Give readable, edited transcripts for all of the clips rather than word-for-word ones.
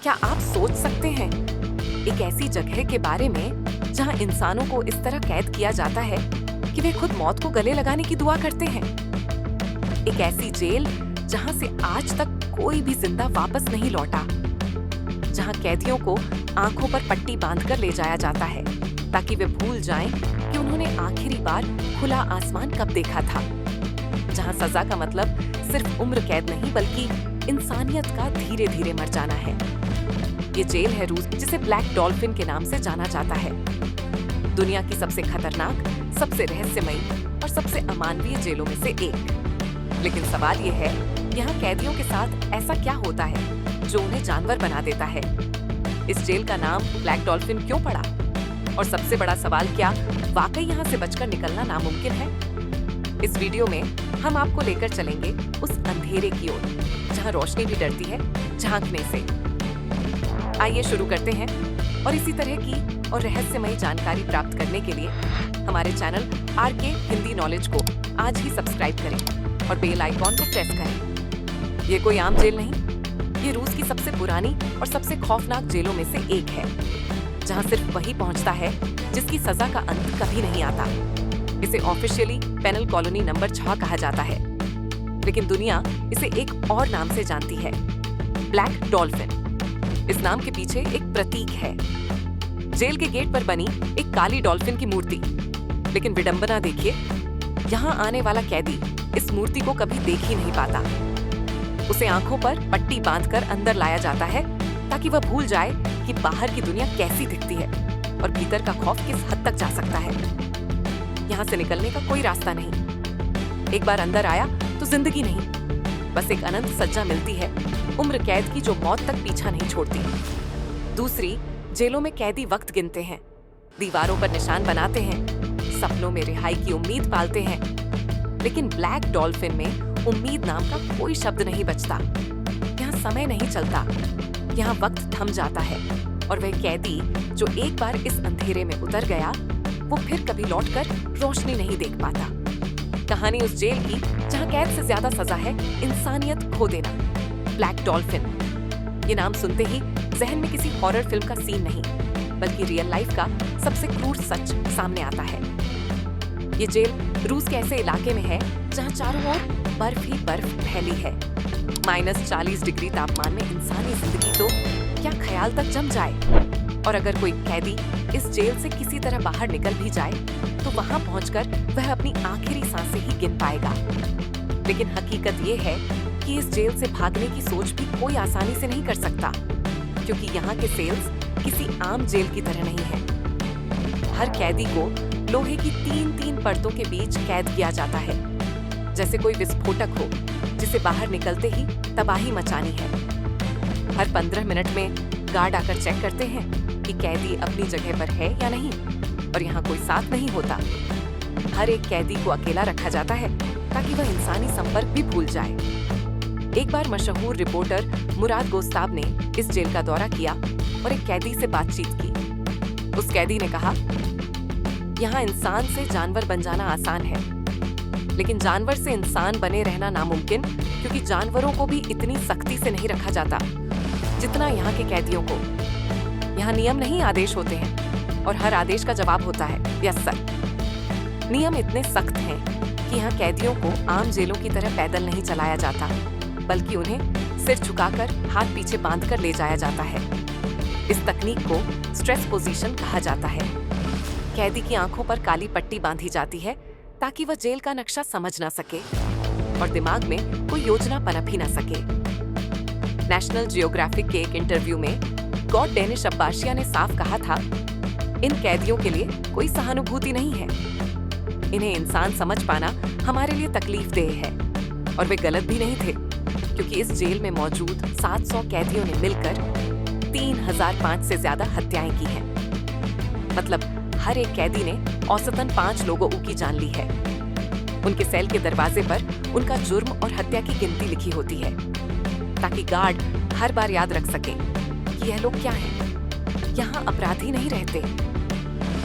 क्या आप सोच सकते हैं एक ऐसी जगह के बारे में जहां इंसानों को इस तरह कैद किया जाता है कि वे खुद मौत को गले लगाने की दुआ करते हैं। एक ऐसी जेल जहां से आज तक कोई भी जिंदा वापस नहीं लौटा, जहां कैदियों को आंखों पर पट्टी बांधकर ले जाया जाता है ताकि वे भूल जाएं कि उन्होंने आखिरी बार खुला आसमान कब देखा था, जहां सजा का मतलब सिर्फ उम्र कैद नहीं बल्कि इंसानियत का धीरे धीरे मर जाना है। ये जेल है रूस, जिसे ब्लैक डॉल्फिन के नाम से जाना जाता है। दुनिया की सबसे खतरनाक, सबसे रहस्यमयी और सबसे अमानवीय जेलों में से एक। लेकिन सवाल ये है, यहाँ कैदियों के साथ ऐसा क्या होता है जो उन्हें जानवर बना देता है? इस जेल का नाम ब्लैक डॉल्फिन क्यों पड़ा? और सबसे बड़ा सवाल, क्या वाकई यहाँ से बचकर निकलना नामुमकिन है? इस वीडियो में हम आपको लेकर चलेंगे उस अंधेरे की ओर जहाँ रोशनी भी डरती है झांकने से। आइए शुरू करते हैं और इसी तरह की और रहस्यमयी जानकारी प्राप्त करने के लिए हमारे चैनल आरके हिंदी नॉलेज को आज ही सब्सक्राइब करें और बेल आइकॉन को प्रेस करें। ये कोई आम जेल नहीं, ये रूस की सबसे पुरानी और सबसे खौफनाक जेलों में से एक है, जहां सिर्फ वही पहुंचता है जिसकी सजा का अंत कभी नहीं आता। इसे ऑफिशियली पेनल कॉलोनी नंबर 6 कहा जाता है, लेकिन दुनिया इसे एक और नाम से जानती है, ब्लैक डॉल्फिन। इस नाम के पीछे एक प्रतीक है, जेल के गेट पर बनी एक काली डॉल्फिन की मूर्ति। लेकिन विडंबना देखिए, यहाँ आने वाला कैदी इस मूर्ति को कभी देख ही नहीं पाता। उसे आंखों पर पट्टी बांधकर अंदर लाया जाता है ताकि वह भूल जाए कि बाहर की दुनिया कैसी दिखती है और भीतर का खौफ किस हद तक जा सकता है। यहाँ से निकलने का कोई रास्ता नहीं। एक बार अंदर आया तो जिंदगी नहीं, बस एक अनंत सज्जा मिलती है, उम्र कैद की जो मौत तक पीछा नहीं छोड़ती। दूसरी, जेलों में कैदी वक्त गिनते हैं, दीवारों पर निशान बनाते हैं, सपनों में रिहाई की उम्मीद पालते हैं। लेकिन ब्लैक डॉल्फिन में उम्मीद नाम का कोई शब्द नहीं बचता। यहाँ समय नहीं चलता, यहाँ वक्त थम जाता है और वह कैदी जो एक बार इस अंधेरे में उतर गया, वो फिर कभी लौटकर रोशनी नहीं देख पाता। कहानी उस जेल की जहाँ कैद से ज्यादा सजा है इंसानियत खो देना। ब्लैक डॉल्फिन, ये नाम सुनते ही जहन में किसी हॉरर फिल्म का सीन नहीं, बल्कि रियल लाइफ का सबसे क्रूर सच सामने आता है। ये जेल रूस के ऐसे इलाके में है जहाँ चारों ओर बर्फ ही बर्फ फैली है। -40 डिग्री तापमान में इंसानी जिंदगी तो क्या ख्याल तक जम जाए। और अगर कोई कैदी इस जेल से किसी तरह बाहर निकल भी जाए तो वहां पहुंचकर वह अपनी आखिरी सांसें ही गिन पाएगा। लेकिन हकीकत ये है कि इस जेल से भागने की सोच भी कोई आसानी से नहीं कर सकता, क्योंकि यहाँ के सेल्स किसी आम जेल की तरह नहीं है। हर कैदी को लोहे की 3-3 परतों के बीच कैद किया जाता है, जैसे कोई विस्फोटक हो जिसे बाहर निकलते ही तबाही मचानी है। हर 15 मिनट में गार्ड आकर चेक करते हैं कि कैदी अपनी जगह पर है या नहीं, और यहाँ कोई साथ नहीं होता। हर एक कैदी को अकेला रखा जाता है ताकि वह इंसानी संपर्क भी भूल जाए। एक बार मशहूर रिपोर्टर मुराद गोस्ताब ने इस जेल का दौरा किया और एक कैदी से बातचीत की। उस कैदी ने कहा, यहाँ इंसान से जानवर बन जाना आसान है, लेकिन जानवर से इंसान बने रहना नामुमकिन, क्योंकि जानवरों को भी इतनी सख्ती से नहीं रखा जाता जितना यहाँ के कैदियों को। यहाँ नियम नहीं, आदेश होते हैं, और हर आदेश का जवाब होता है यस सर। नियम इतने सख्त हैं कि यहाँ कैदियों को आम जेलों की तरह पैदल नहीं चलाया जाता, बल्कि उन्हें सिर झुकाकर हाथ पीछे बांधकर ले जाया जाता है। इस तकनीक को स्ट्रेस पोजीशन कहा जाता है। कैदी की आंखों पर काली पट्टी बांधी जाती है ताकि वह जेल का नक्शा समझ ना सके और दिमाग में कोई योजना पनप ही ना सके। नेशनल जियोग्राफिक के एक इंटरव्यू में गॉड डेनिश अब्बासिया ने साफ कहा था, इन कैदियों के लिए कोई सहानुभूति नहीं है। इन्हें इंसान समझ पाना हमारे लिए तकलीफदेह है। और वे गलत भी नहीं थे, क्योंकि इस जेल में मौजूद 700 कैदियों ने मिलकर 3005 से ज्यादा हत्याएं की हैं। मतलब हर एक कैदी ने औसतन 5 लोगों की जान ली है। उनके सेल के दरवाजे पर उनका जुर्म और हत्या की गिनती लिखी होती है, ताकि गार्ड हर बार याद रख सके कि यह लोग क्या हैं। यहाँ अपराधी नहीं रहते,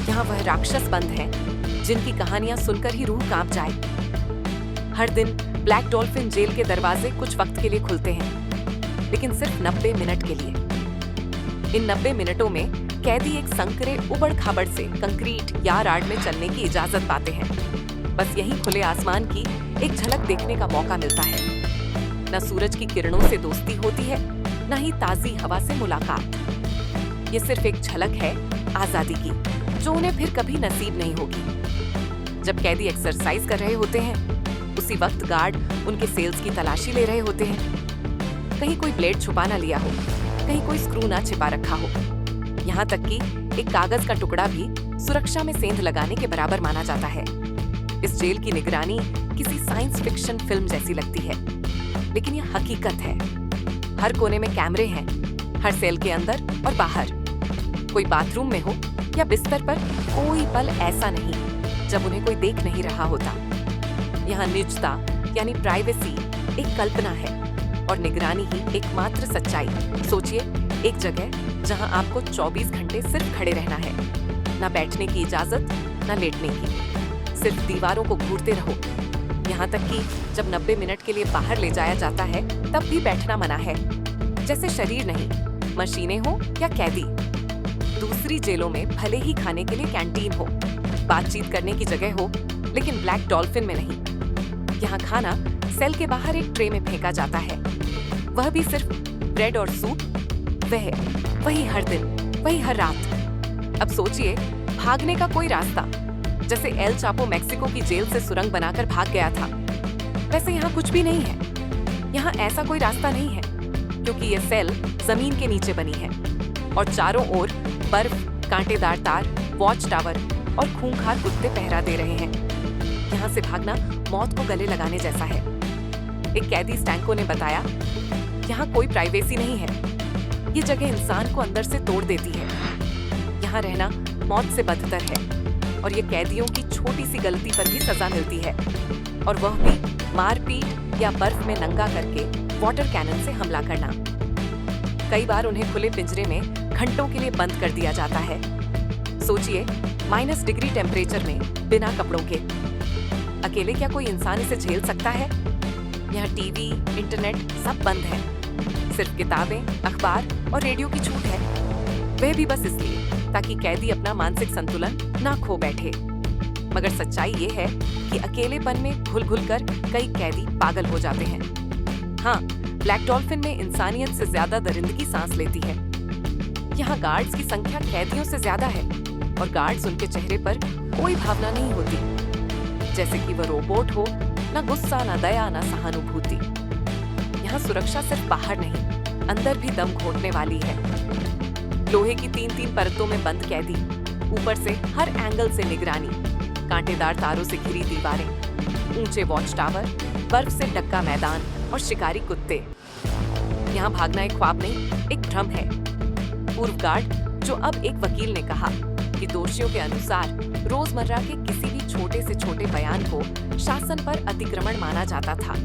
यहाँ वह राक्षस बंद हैं जिनकी कहानियां सुनकर ही रूह कांप जाए। हर दिन ब्लैक डॉल्फिन जेल के दरवाजे कुछ वक्त के लिए खुलते हैं, लेकिन सिर्फ 90 मिनट के लिए। इन 90 मिनटों में कैदी एक संकरे उबड़-खाबड़ से कंक्रीट या राड में चलने की इजाजत पाते हैं। बस यहीं खुले आसमान की एक झलक देखने का मौका मिलता है। न सूरज की किरणों से दोस्ती होती है, न ही ताजी हवा से मुलाकात। ये सिर्फ एक झलक है आजादी की, जो उन्हें फिर कभी नसीब नहीं होगी। जब कैदी एक्सरसाइज कर रहे होते हैं, उसी वक्त गार्ड उनके सेल्स की तलाशी ले रहे होते हैं। कहीं कोई ब्लेड छुपा ना लिया हो, कहीं कोई स्क्रू ना छिपा रखा हो। यहाँ तक कि एक कागज का टुकड़ा भी सुरक्षा में सेंध लगाने के बराबर माना जाता है। इस जेल की निगरानी किसी साइंस फिक्शन फिल्म जैसी लगती है, लेकिन यह हकीकत है। हर कोने में कैमरे हैं, हर सेल के अंदर और बाहर। कोई बाथरूम में हो या बिस्तर पर, कोई पल ऐसा नहीं जब उन्हें कोई देख नहीं रहा होता। यहाँ निजता यानी प्राइवेसी एक कल्पना है और निगरानी ही एकमात्र सच्चाई। सोचिए, एक जगह जहाँ आपको 24 घंटे सिर्फ खड़े रहना है, ना बैठने की इजाजत, ना लेटने की, सिर्फ दीवारों को घूरते रहो। यहाँ तक कि जब 90 मिनट के लिए बाहर ले जाया जाता है, तब भी बैठना मना है। जैसे शरीर नहीं, मशीनें हो या कैदी। दूसरी जेलों में भले ही खाने के लिए कैंटीन हो, बातचीत करने की जगह हो, लेकिन ब्लैक डॉल्फिन में नहीं। यहाँ खाना सेल के बाहर एक ट्रे में फेंका जाता है, वह भी सिर्फ ब्रेड और सूप। वही हर दिन, वही हर रात। अब सोचिए, भागने का कोई रास्ता, जैसे एल चापो मेक्सिको की जेल से सुरंग बनाकर भाग गया था, वैसे यहाँ कुछ भी नहीं है। यहाँ ऐसा कोई रास्ता नहीं है, क्योंकि ये सेल जमीन के नीचे बनी है और चारों ओर बर्फ, कांटेदार तार, वॉच टावर और खूंखार कुत्ते पहरा दे रहे हैं। यहाँ से भागना मौत को गले लगाने जैसा है। एक कैदी स्टैंको ने बताया, यहाँ कोई प्राइवेसी नहीं है। ये जगह इंसान को अंदर से तोड़ देती है। यहाँ रहना मौत से बदतर है और ये कैदियों की छोटी सी गलती पर भी सजा मिलती है, और वह भी मारपीट या बर्फ में नंगा करके वाटर कैनन से हमला करना। कई बार उन्हें खुले पिंजरे में घंटों के लिए बंद कर दिया जाता है। सोचिए, -डिग्री टेम्परेचर में, बिना कपड़ों के। अकेले क्या कोई इंसान इसे झेल सकता है? यहाँ टीवी, इंटरनेट सब बंद है। सिर्फ किताबें, अखबार और रेडियो की छूट है, वह भी बस इसलिए ताकि कैदी अपना मानसिक संतुलन ना खो बैठे। मगर सच्चाई ये है कि अकेलेपन में घुल-घुल कर कई कैदी पागल हो जाते हैं। हाँ, ब्लैक डॉल्फिन में इंसानियत से ज्यादा दरिंदगी सांस लेती है। यहाँ गार्ड्स की संख्या कैदियों से ज्यादा है और गार्ड्स उनके चेहरे पर कोई भावना नहीं होती, जैसे कि वह रोबोट हो, ना गुस्सा, ना दया, ना सहानुभूति। यहाँ सुरक्षा सिर्फ बाहर नहीं, अंदर भी दम घोटने वाली है। लोहे की 3-3 परतों में बंद कैदी, ऊपर से हर एंगल से निगरानी, कांटेदार तारों से घिरी दीवारें, ऊंचे वॉच टावर, बर्फ से ढका मैदान और शिकारी कुत्ते। यहाँ भागना एक ख्वाब नहीं, एक भ्रम है। पूर्व गार्ड, जो अब एक वकील ने कहा कि दोषियों के अनुसार रोजमर्रा के किसी भी छोटे से छोटे बयान को शासन पर अतिक्रमण माना जाता था।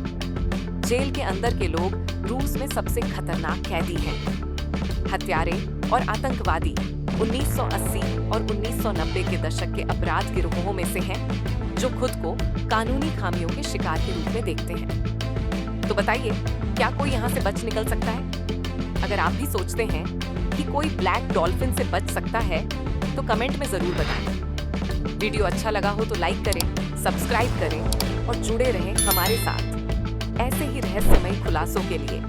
जेल के अंदर के लोग रूस में सबसे खतरनाक कैदी हैं। हत्यारे और आतंकवादी 1980 और 1990 के दशक के अपराध गिरोहों में से हैं, जो खुद को कानूनी खामियों के शिकार के रूप में देखते हैं। तो बताइए, क्या कोई यहाँ से बच निकल सकता है? अगर आप भी सोचते हैं कि कोई ब्लैक डॉल्फिन से बच सकता है, तो कमेंट में जरूर बताएं। वीडियो अच्छा लगा हो तो लाइक करें, सब्सक्राइब करें और जुड़े रहें हमारे साथ ऐसे ही रहस्यमय खुलासों के लिए।